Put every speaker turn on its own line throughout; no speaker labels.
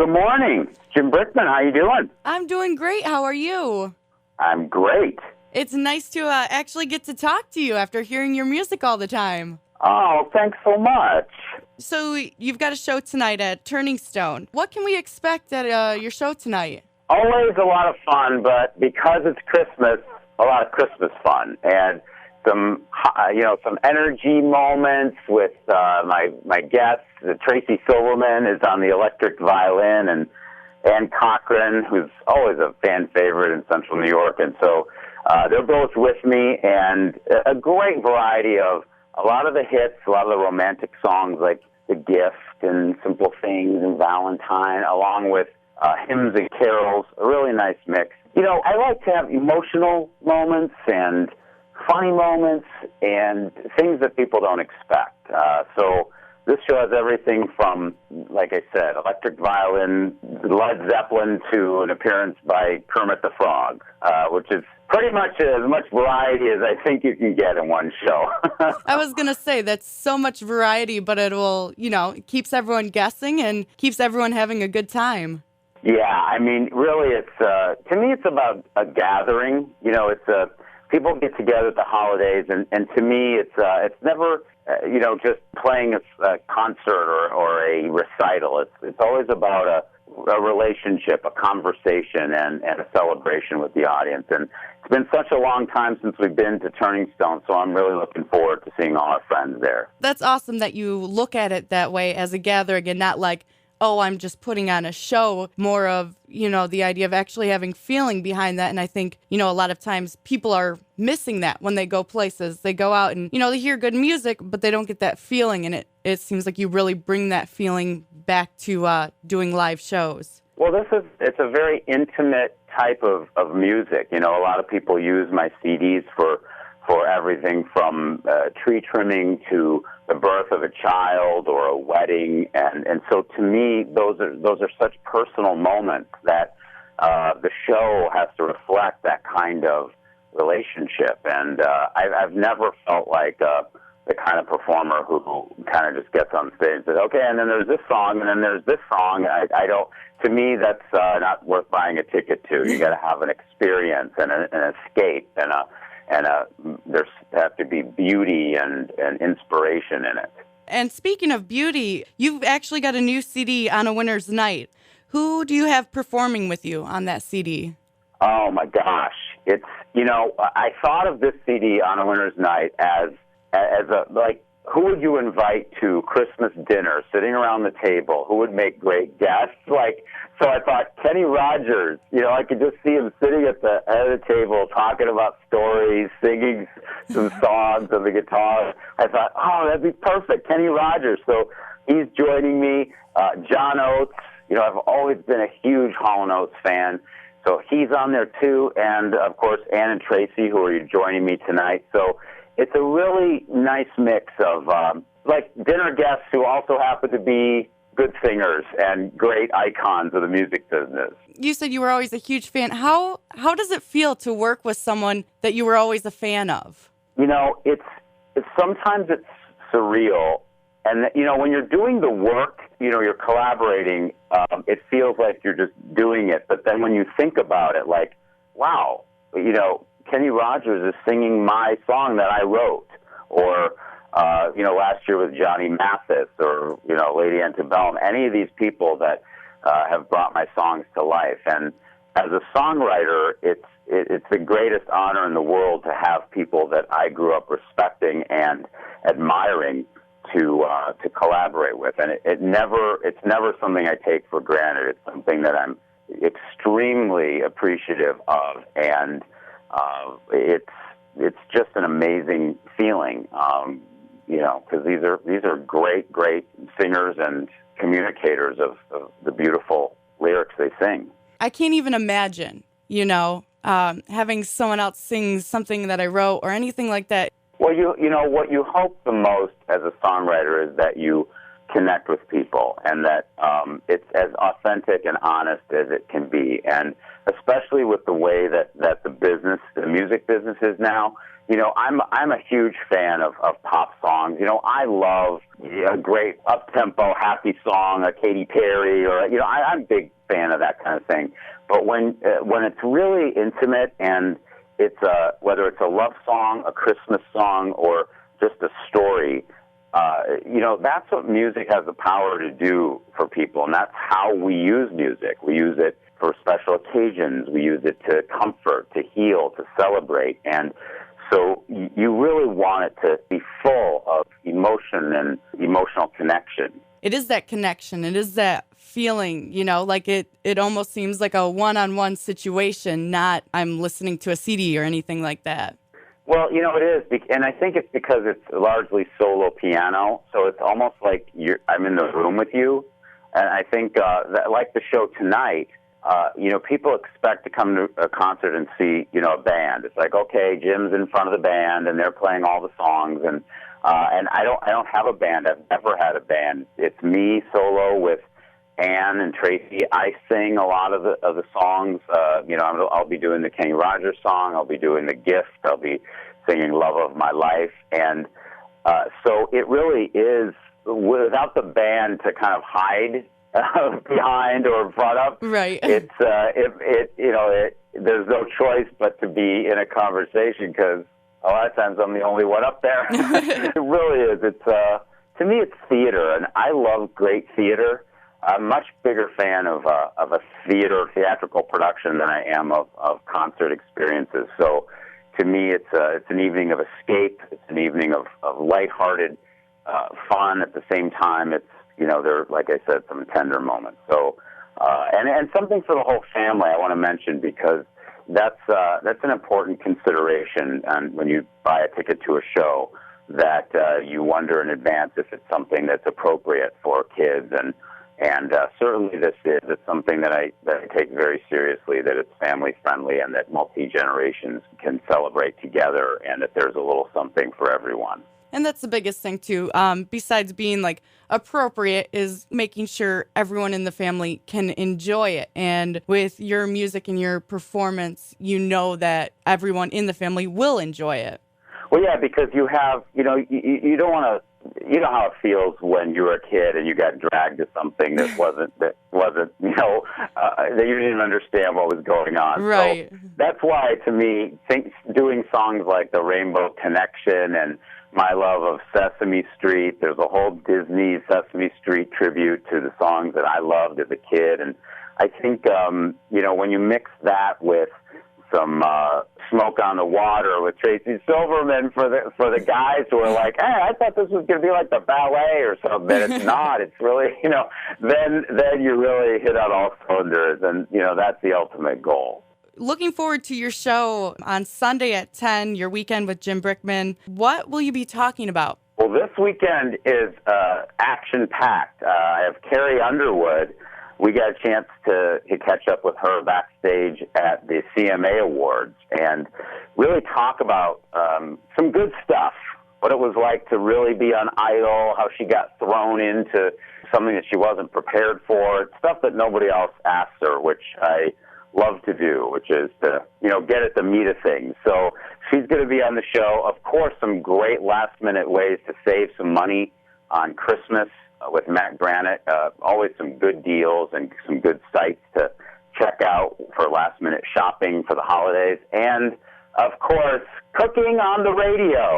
good morning. Jim Brickman, how you doing?
I'm doing great. How are you?
I'm great.
It's nice to actually get to talk to you after hearing your music all the time.
Oh, thanks so much.
So you've got a show tonight at Turning Stone. What can we expect at your show tonight?
Always a lot of fun, but because it's Christmas, a lot of Christmas fun. And some energy moments with my guests. Tracy Silverman is on the electric violin, and Ann Cochran, who's always a fan favorite in Central New York. And so they're both with me, and a great variety of a lot of the hits, a lot of the romantic songs like The Gift and Simple Things and Valentine, along with hymns and carols, a really nice mix. You know, I like to have emotional moments and funny moments and things that people don't expect. So this show has everything from, like I said, electric violin, Led Zeppelin, to an appearance by Kermit the Frog, which is pretty much as much variety as I think you can get in one show.
I was going to say, that's so much variety, but it will, it keeps everyone guessing and keeps everyone having a good time.
Yeah, I mean, really, it's to me, it's about a gathering. People get together at the holidays, and to me, it's never, just playing a concert or a recital. It's always about a relationship, a conversation, and a celebration with the audience. And it's been such a long time since we've been to Turning Stone, so I'm really looking forward to seeing all our friends there.
That's awesome that you look at it that way, as a gathering, and not like, oh, I'm just putting on a show, more of, the idea of actually having feeling behind that. And I think, a lot of times people are missing that when they go places. They go out and, they hear good music, but they don't get that feeling. And it seems like you really bring that feeling back to doing live shows.
Well, it's a very intimate type of music. A lot of people use my CDs for everything from tree trimming to the birth of a child or a wedding, and so to me, those are such personal moments that the show has to reflect that kind of relationship. And I've never felt like the kind of performer who kind of just gets on stage and says, "Okay, and then there's this song, and then there's this song." I don't. To me, that's not worth buying a ticket to. You got to have an experience and an escape and there's have to be beauty and inspiration in it.
And speaking of beauty, you've actually got a new CD, On a Winter's Night. Who do you have performing with you on that CD?
Oh my gosh. It's, I thought of this CD, On a Winter's Night, as who would you invite to Christmas dinner, sitting around the table? Who would make great guests? So I thought Kenny Rogers, I could just see him sitting at the end of the table talking about stories, singing some songs on the guitar. I thought, oh, that'd be perfect, Kenny Rogers. So he's joining me. John Oates, I've always been a huge Hall & Oates fan. So he's on there too. And, of course, Ann and Tracy, who are joining me tonight. So it's a really nice mix of, dinner guests who also happen to be good singers and great icons of the music business.
You said you were always a huge fan. How does it feel to work with someone that you were always a fan of?
It's sometimes it's surreal. And, when you're doing the work, you're collaborating, it feels like you're just doing it. But then when you think about it, like, wow, Kenny Rogers is singing my song that I wrote, or, last year with Johnny Mathis, or, Lady Antebellum, any of these people that have brought my songs to life. And as a songwriter, it's the greatest honor in the world to have people that I grew up respecting and admiring to collaborate with. And it's never something I take for granted. It's something that I'm extremely appreciative of, and it's just an amazing feeling, because these are great singers and communicators of the beautiful lyrics they sing.
I can't even imagine, having someone else sing something that I wrote or anything like that.
Well, what you hope the most as a songwriter is that you connect with people, and that it's as authentic and honest as it can be. And especially with the way that the music business is now, I'm a huge fan of pop songs. I love a great up-tempo, happy song, a Katy Perry, or I'm a big fan of that kind of thing. But when it's really intimate and it's whether it's a love song, a Christmas song, or just a story, that's what music has the power to do for people, and that's how we use music. We use it for special occasions. We use it to comfort, to heal, to celebrate, and so you really want it to be full of emotion and emotional connection.
It is that connection. It is that feeling, like it almost seems like a one-on-one situation, not I'm listening to a CD or anything like that.
Well, it is, and I think it's because it's largely solo piano, so it's almost like I'm in the room with you, and I think that, like the show tonight, people expect to come to a concert and see, a band. It's like, okay, Jim's in front of the band, and they're playing all the songs, and I don't have a band. I've never had a band. It's me solo with Ann and Tracy. I sing a lot of the songs. I'll be doing the Kenny Rogers song. I'll be doing The Gift. I'll be singing Love of My Life. And so it really is, without the band to kind of hide behind or in front of,
right?
It's there's no choice but to be in a conversation, because a lot of times I'm the only one up there. It really is. It's to me, it's theater, and I love great theater. I'm a much bigger fan of a theatrical production than I am of concert experiences. So to me, it's an evening of escape. It's an evening of lighthearted fun. At the same time, it's there, like I said, some tender moments. So and something for the whole family I want to mention, because that's an important consideration. And when you buy a ticket to a show, that you wonder in advance if it's something that's appropriate for kids, and certainly this is. It's something that I take very seriously, that it's family friendly and that multi-generations can celebrate together, and that there's a little something for everyone.
And that's the biggest thing, too. Besides being, appropriate, is making sure everyone in the family can enjoy it. And with your music and your performance, that everyone in the family will enjoy it.
Well, yeah, because you have, you don't want to, how it feels when you were a kid and you got dragged to something that wasn't, that you didn't understand what was going on.
Right.
So that's why, to me, doing songs like The Rainbow Connection and My Love of Sesame Street, there's a whole Disney Sesame Street tribute to the songs that I loved as a kid. And I think, when you mix that with some Smoke on the Water with Tracy Silverman for the guys who are like, hey, I thought this was going to be like the ballet or something. It's not. It's really, then you really hit on all cylinders, and, that's the ultimate goal.
Looking forward to your show on Sunday at 10, your weekend with Jim Brickman. What will you be talking about?
Well, this weekend is action-packed. I have Carrie Underwood. We got a chance to catch up with her backstage at the CMA Awards and really talk about some good stuff, what it was like to really be on Idol, how she got thrown into something that she wasn't prepared for, stuff that nobody else asked her, which I love to do, which is to, get at the meat of things. So she's going to be on the show. Of course, some great last-minute ways to save some money on Christmas with Matt Granite. Always some good deals and some good sites to check out for last-minute shopping for the holidays. And, of course, cooking on the radio.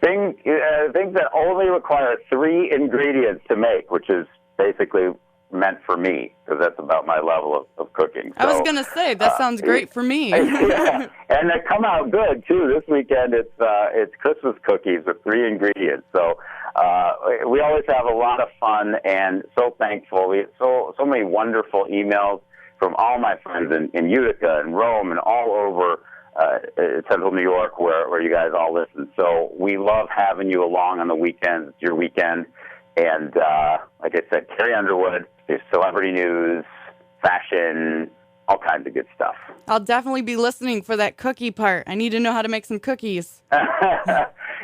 things that only require 3 ingredients to make, which is basically meant for me, because that's about my level of cooking. So,
I was going to say, that sounds great for me.
Yeah. And they come out good, too. This weekend, it's Christmas cookies with 3 ingredients. So we always have a lot of fun, and so thankful. We have so many wonderful emails from all my friends in Utica and Rome and all over Central New York, where you guys all listen. So we love having you along on the weekends. It's your weekend. And like I said, Carrie Underwood, there's celebrity news, fashion, all kinds of good stuff.
I'll definitely be listening for that cookie part. I need to know how to make some cookies.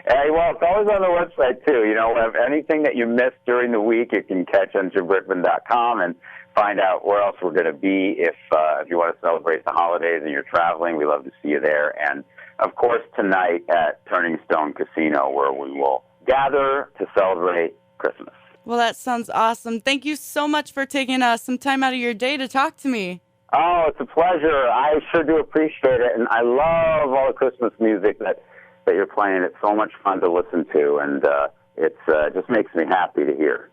Well, it's always on the website, too. You know, anything that you missed during the week, you can catch on JimBrickman.com and find out where else we're going to be if you want to celebrate the holidays and you're traveling. We love to see you there. And, of course, tonight at Turning Stone Casino, where we will gather to celebrate Christmas.
Well, that sounds awesome. Thank you so much for taking some time out of your day to talk to me.
Oh, it's a pleasure. I sure do appreciate it. And I love all the Christmas music that you're playing. It's so much fun to listen to, and it just makes me happy to hear.